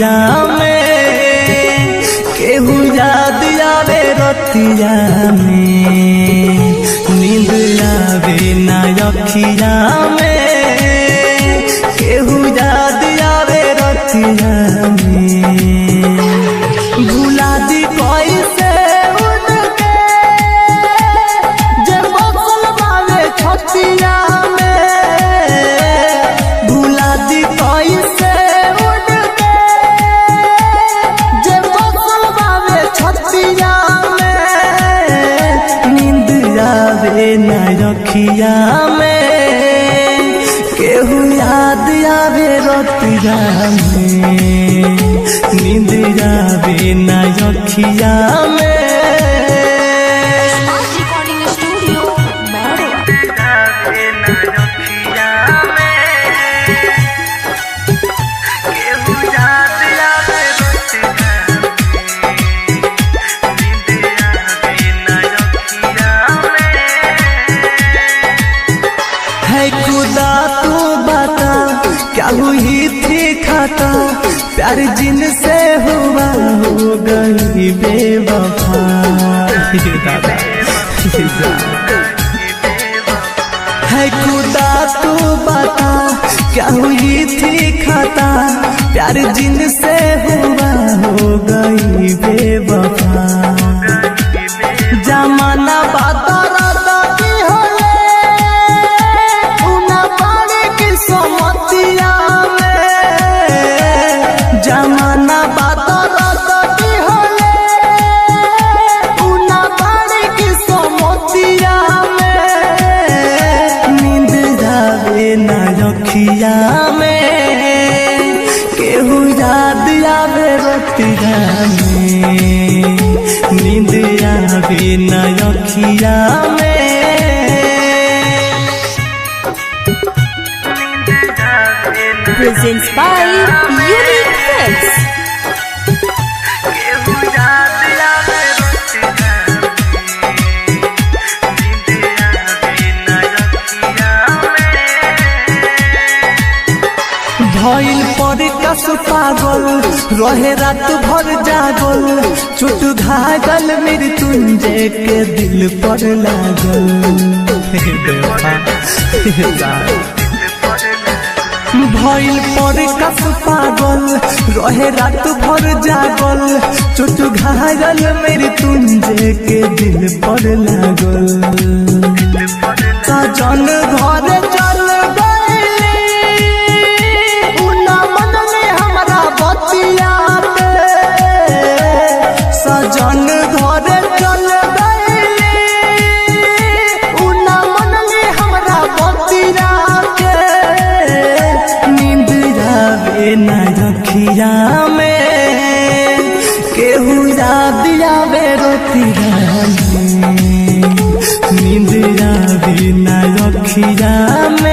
अखिया में, केहू याद आवे रतिया में, नींद आवे ना अखिया में, केहू याद आवे रतिया में। भुला दी कैसे उनके जब बसल बावे छतिया में, भुला दी कैसे उनके जब बसल बावे छतिया में, नींद आवे ना अखिया में, केहू याद आवे रतिया में, नींद आवे ना अखिया में। है खुदा तू बता क्या हुई थी खाता, प्यार जिनसे हुआ हो गई बेवफा। है खुदा तू बता क्या हुई थी खाता, प्यार जिनसे हुआ हो गई बेवफा। जमाना बाता जमाना बाती होले उना बाड़ी की सोमतिया में, नींद आवे ना अखिया में, केहू याद आवे रतिया में, नींद आवे ना अखिया में। Presents by Unique Films. भइल पर कस पागल रहे रात भर जागल, चोट घायल मृत्युंजय के दिल पर लागल। भइल पर कस पागल रहे रात भर जागल, चोट घायल मृत्युंजय के दिल पर लागल। सजन घर चल गइली उना मन में हमरा बतिया पे, सजन घर चल गइली उना मन में हमरा बतिया के, नींद आवे ना अखिया में, केहू याद आवे रतिया में, नींद आवे ना अखिया में।